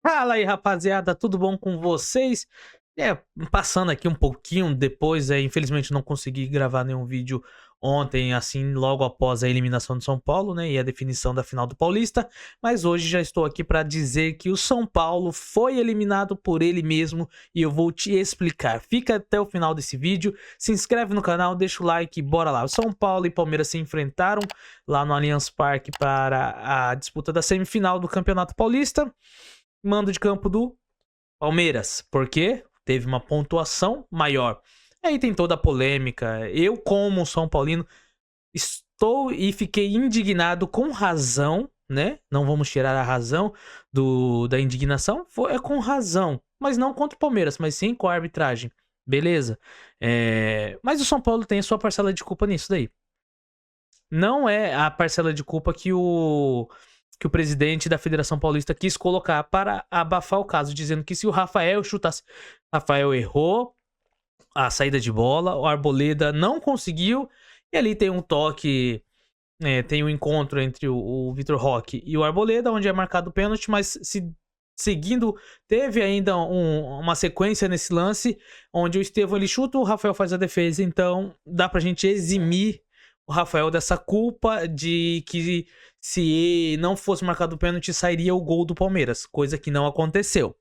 Fala aí, rapaziada, tudo bom com vocês? É, passando aqui um pouquinho depois, infelizmente não consegui gravar nenhum vídeo ontem, assim, logo após a eliminação do São Paulo, né, e a definição da final do Paulista, mas hoje já estou aqui para dizer que o São Paulo foi eliminado por ele mesmo e eu vou te explicar. Fica até o final desse vídeo, se inscreve no canal, deixa o like, bora lá. O São Paulo e Palmeiras se enfrentaram lá no Allianz Parque para a disputa da semifinal do Campeonato Paulista. Mando de campo do Palmeiras, porque teve uma pontuação maior. Aí tem toda a polêmica. Eu, como São Paulino, estou e fiquei indignado com razão, né? Não vamos tirar a razão da indignação, é com razão. Mas não contra o Palmeiras, mas sim com a arbitragem. Beleza. Mas o São Paulo tem a sua parcela de culpa nisso daí. Não é a parcela de culpa que o presidente da Federação Paulista quis colocar para abafar o caso, dizendo que se o Rafael chutasse. Rafael errou a saída de bola, o Arboleda não conseguiu, e ali tem um toque, tem um encontro entre o Vitor Roque e o Arboleda, onde é marcado o pênalti, mas seguindo, teve ainda uma sequência nesse lance, onde o Estevão ele chuta, o Rafael faz a defesa, então dá pra gente eximir o Rafael dessa culpa de que se não fosse marcado o pênalti, sairia o gol do Palmeiras, coisa que não aconteceu.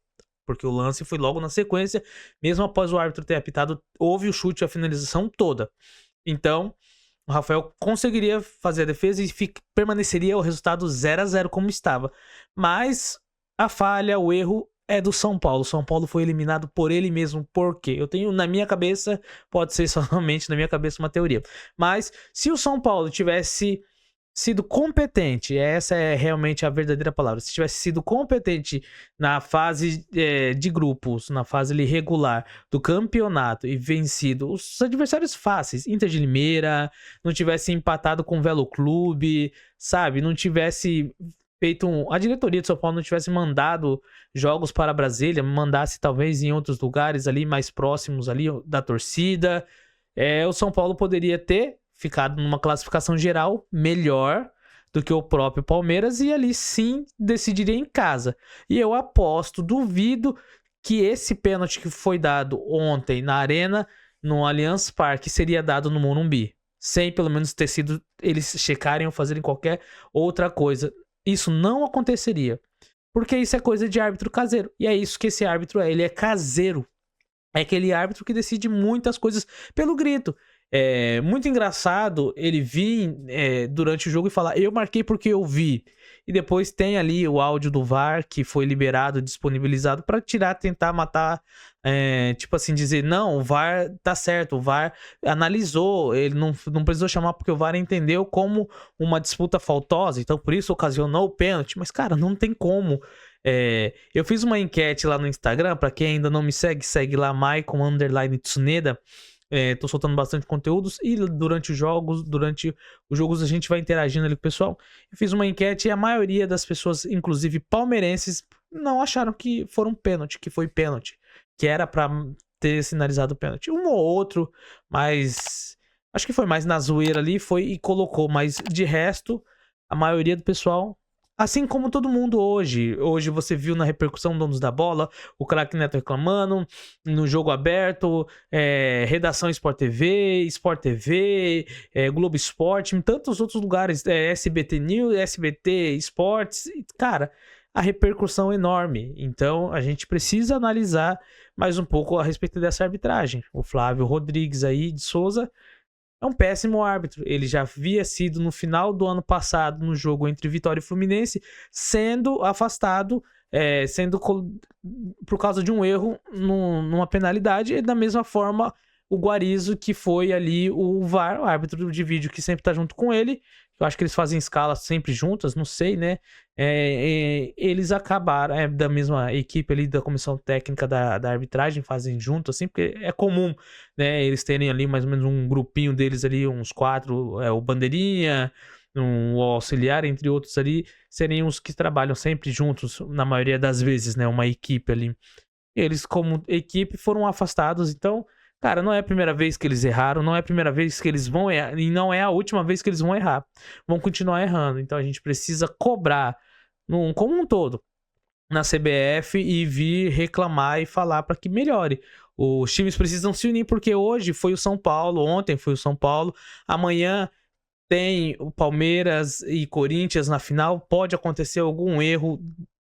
Porque o lance foi logo na sequência, mesmo após o árbitro ter apitado, houve o chute e a finalização toda. Então, o Rafael conseguiria fazer a defesa e permaneceria o resultado 0-0 como estava. Mas a falha, o erro é do São Paulo. O São Paulo foi eliminado por ele mesmo. Por quê? Eu tenho na minha cabeça, pode ser somente na minha cabeça uma teoria. Mas se o São Paulo tivesse sido competente, essa é realmente a verdadeira palavra, se tivesse sido competente na fase de grupos, na fase ali, regular do campeonato e vencido os adversários fáceis, Inter de Limeira, não tivesse empatado com o Velo Clube, sabe, não tivesse feito a diretoria de São Paulo não tivesse mandado jogos para Brasília, mandasse talvez em outros lugares ali mais próximos ali da torcida, o São Paulo poderia ter ficado numa classificação geral melhor do que o próprio Palmeiras e ali sim decidiria em casa. E eu aposto, duvido que esse pênalti que foi dado ontem na Arena, no Allianz Parque, seria dado no Morumbi. Sem pelo menos ter sido eles checarem ou fazerem qualquer outra coisa. Isso não aconteceria. Porque isso é coisa de árbitro caseiro. E é isso que esse árbitro é. Ele é caseiro. É aquele árbitro que decide muitas coisas pelo grito. É muito engraçado ele vir durante o jogo e falar: eu marquei porque eu vi. E depois tem ali o áudio do VAR que foi liberado, disponibilizado para tentar matar, tipo assim, dizer: não, o VAR tá certo, o VAR analisou, ele não precisou chamar porque o VAR entendeu como uma disputa faltosa, então por isso ocasionou o pênalti. Mas, cara, não tem como. Eu fiz uma enquete lá no Instagram, para quem ainda não me segue, segue lá, Maicon_Tsuneda. Tô soltando bastante conteúdos e durante os jogos a gente vai interagindo ali com o pessoal. Eu fiz uma enquete e a maioria das pessoas, inclusive palmeirenses, não acharam que foram pênalti, que foi pênalti, que era pra ter sinalizado o pênalti. Um ou outro, mas acho que foi mais na zoeira ali, foi e colocou, mas de resto, a maioria do pessoal, assim como todo mundo hoje. Hoje você viu na repercussão Donos da Bola, o Craque Neto reclamando, no Jogo Aberto, Redação Sport TV, Sport TV, Globo Esporte, em tantos outros lugares, SBT News, SBT Esportes. Cara, a repercussão é enorme. Então a gente precisa analisar mais um pouco a respeito dessa arbitragem. O Flávio Rodrigues aí de Souza é um péssimo árbitro. Ele já havia sido no final do ano passado, no jogo entre Vitória e Fluminense, sendo afastado, por causa de um erro numa penalidade. E da mesma forma, o Guarizo, que foi ali o VAR, o árbitro de vídeo que sempre tá junto com ele. Eu acho que eles fazem escala sempre juntas, não sei, né? Eles acabaram, da mesma equipe ali da comissão técnica da arbitragem, fazem junto, assim, porque é comum, né? Eles terem ali mais ou menos um grupinho deles ali, uns 4, o Bandeirinha, o auxiliar, entre outros ali, serem os que trabalham sempre juntos, na maioria das vezes, né? Uma equipe ali. Eles, como equipe, foram afastados, então. Cara, não é a primeira vez que eles erraram, não é a primeira vez que eles vão errar, e não é a última vez que eles vão errar. Vão continuar errando. Então a gente precisa cobrar como um todo. na CBF e vir reclamar e falar para que melhore. Os times precisam se unir, porque hoje foi o São Paulo, ontem foi o São Paulo, amanhã tem o Palmeiras e Corinthians na final. Pode acontecer algum erro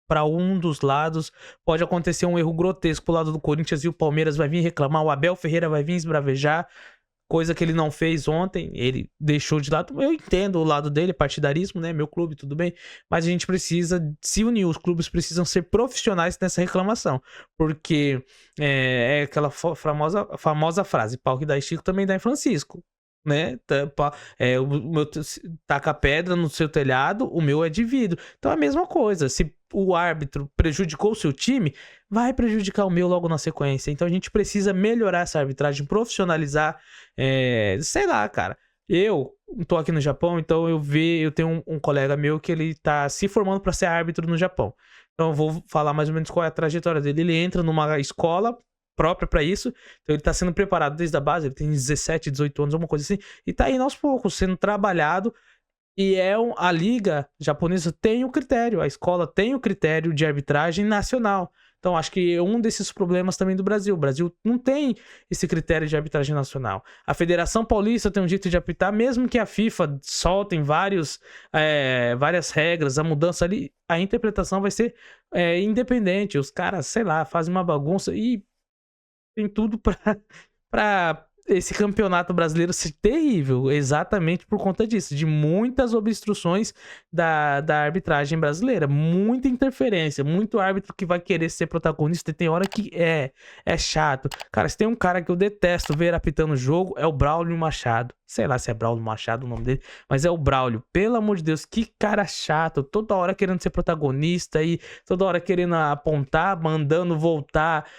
para um dos lados, pode acontecer um erro grotesco pro lado do Corinthians e o Palmeiras vai vir reclamar, o Abel Ferreira vai vir esbravejar, coisa que ele não fez ontem, ele deixou de lado. Eu entendo o lado dele, partidarismo, né? Meu clube, tudo bem. Mas a gente precisa se unir, os clubes precisam ser profissionais nessa reclamação. Porque é aquela famosa frase: pau que dá em Chico também dá em Francisco. Né? O meu taca pedra no seu telhado, o meu é de vidro. Então é a mesma coisa. Se o árbitro prejudicou o seu time, vai prejudicar o meu logo na sequência. Então a gente precisa melhorar essa arbitragem, profissionalizar. Sei lá, cara. Eu tô aqui no Japão, então eu tenho um colega meu que ele tá se formando para ser árbitro no Japão. Então eu vou falar mais ou menos qual é a trajetória dele. Ele entra numa escola própria para isso, então ele tá sendo preparado desde a base, ele tem 17, 18 anos, alguma coisa assim, e tá indo aos poucos, sendo trabalhado, e a liga japonesa tem o critério, a escola tem o critério de arbitragem nacional. Então acho que é um desses problemas também do Brasil. O Brasil não tem esse critério de arbitragem nacional. A Federação Paulista tem um jeito de apitar, mesmo que a FIFA soltem várias regras, a mudança ali, a interpretação vai ser independente. Os caras, sei lá, fazem uma bagunça e tem tudo pra esse campeonato brasileiro ser terrível, exatamente por conta disso, de muitas obstruções da arbitragem brasileira, muita interferência, muito árbitro que vai querer ser protagonista e tem hora que é chato. Cara, se tem um cara que eu detesto ver apitando o jogo, é o Braulio Machado. Sei lá se é Braulio Machado o nome dele, mas é o Braulio. Pelo amor de Deus, que cara chato, toda hora querendo ser protagonista e toda hora querendo apontar, mandando voltar.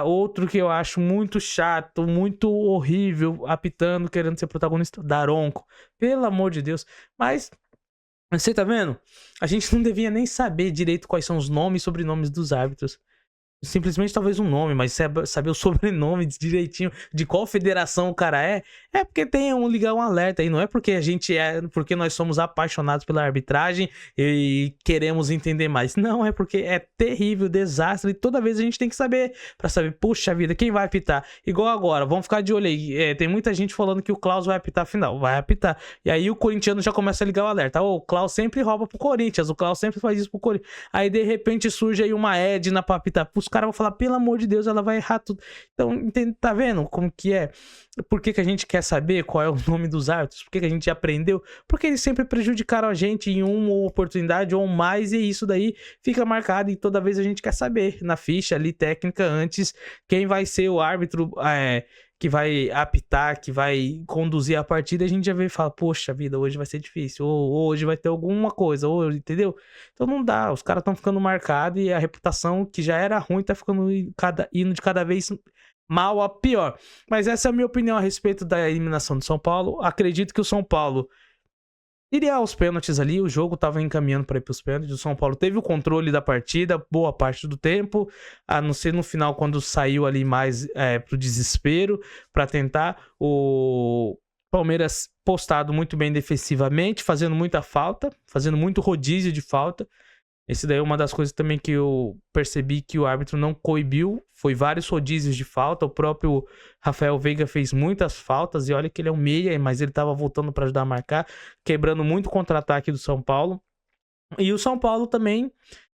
Outro que eu acho muito chato, muito horrível, apitando, querendo ser protagonista, Daronco. Pelo amor de Deus. Mas, você tá vendo? A gente não devia nem saber direito quais são os nomes e sobrenomes dos árbitros. Simplesmente talvez um nome, mas saber o sobrenome direitinho de qual federação o cara é porque tem ligar um alerta aí, não é porque porque nós somos apaixonados pela arbitragem e queremos entender mais. Não, é porque é terrível, desastre, e toda vez a gente tem que saber, pra saber, puxa vida, quem vai apitar? Igual agora, vamos ficar de olho aí, tem muita gente falando que o Klaus vai apitar a final, vai apitar, e aí o corintiano já começa a ligar o alerta, o Klaus sempre rouba pro Corinthians, o Klaus sempre faz isso pro Corinthians, aí de repente surge aí uma Edna pra apitar, os caras vão falar, pelo amor de Deus, ela vai errar tudo. Então, tá vendo como que é? Por que a gente quer saber qual é o nome dos árbitros? Por que a gente aprendeu? Porque eles sempre prejudicaram a gente em uma oportunidade ou mais, e isso daí fica marcado e toda vez a gente quer saber na ficha ali técnica antes quem vai ser o árbitro que vai apitar, que vai conduzir a partida. A gente já vê e fala, poxa vida, hoje vai ser difícil, ou hoje vai ter alguma coisa, entendeu? Então não dá, os caras estão ficando marcados e a reputação que já era ruim tá ficando indo de cada vez mal a pior. Mas essa é a minha opinião a respeito da eliminação do São Paulo. Acredito que o São Paulo iria aos pênaltis ali, o jogo estava encaminhando para ir para os pênaltis. O São Paulo teve o controle da partida boa parte do tempo, a não ser no final, quando saiu ali mais pro desespero, para tentar. O Palmeiras postado muito bem defensivamente, fazendo muita falta, fazendo muito rodízio de falta. Esse daí é uma das coisas também que eu percebi que o árbitro não coibiu. Foi vários rodízios de falta. O próprio Rafael Veiga fez muitas faltas. E olha que ele é um meia, mas ele estava voltando para ajudar a marcar, quebrando muito o contra-ataque do São Paulo. E o São Paulo também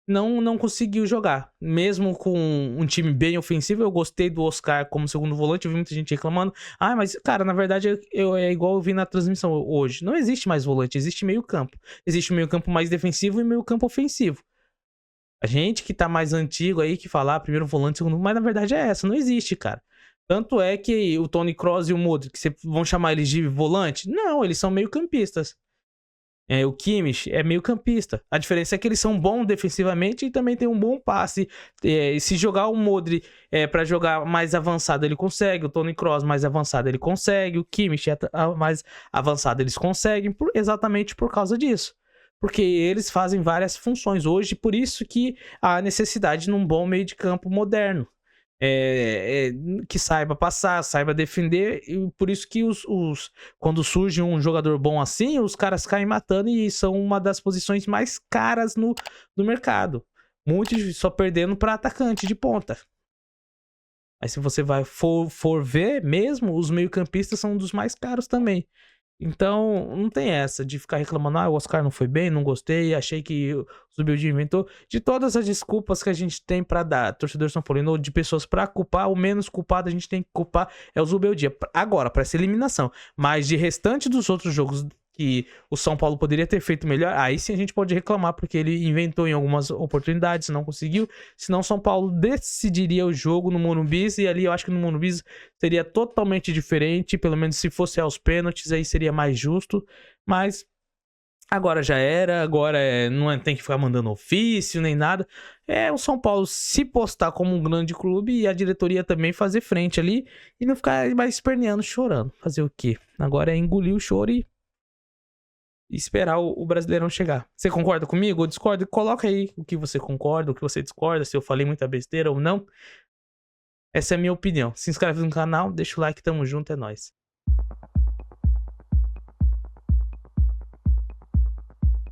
não conseguiu jogar. Mesmo com um time bem ofensivo, eu gostei do Oscar como segundo volante. Eu vi muita gente reclamando. Mas, cara, na verdade, é igual eu vi na transmissão hoje. Não existe mais volante, existe meio campo. Existe meio campo mais defensivo e meio campo ofensivo. A gente que tá mais antigo aí, que fala primeiro volante, segundo... Mas, na verdade, é essa. Não existe, cara. Tanto é que o Toni Kroos e o Modric, vão chamar eles de volante? Não, eles são meio campistas. O Kimmich é meio campista. A diferença é que eles são bons defensivamente e também tem um bom passe. Se jogar o Modric para jogar mais avançado, ele consegue. O Toni Kroos mais avançado, ele consegue. O Kimmich mais avançado, eles conseguem. Exatamente por causa disso. Porque eles fazem várias funções hoje. Por isso que há necessidade num bom meio de campo moderno. Que saiba passar, saiba defender, e por isso que quando surge um jogador bom assim, os caras caem matando e são uma das posições mais caras no mercado. muito difícil, só perdendo pra atacante de ponta. Aí se você for ver mesmo, os meio-campistas são um dos mais caros também. Então, não tem essa de ficar reclamando, o Oscar não foi bem, não gostei, achei que o Zubeldia inventou. De todas as desculpas que a gente tem pra dar, torcedor São Paulino, ou de pessoas pra culpar, o menos culpado a gente tem que culpar é o Zubeldia. Agora, pra essa eliminação. Mas de restante dos outros jogos que o São Paulo poderia ter feito melhor, aí sim a gente pode reclamar, porque ele inventou em algumas oportunidades, não conseguiu. Senão São Paulo decidiria o jogo no Morumbi, e ali eu acho que no Morumbi seria totalmente diferente, pelo menos se fosse aos pênaltis, aí seria mais justo, mas agora já era, agora não tem que ficar mandando ofício nem nada, é o São Paulo se postar como um grande clube e a diretoria também fazer frente ali e não ficar mais esperneando, chorando, fazer o quê? Agora é engolir o choro e esperar o Brasileirão chegar. Você concorda comigo ou discorda? Coloca aí o que você concorda, o que você discorda, se eu falei muita besteira ou não. Essa é a minha opinião. Se inscreve no canal, deixa o like, tamo junto, é nóis.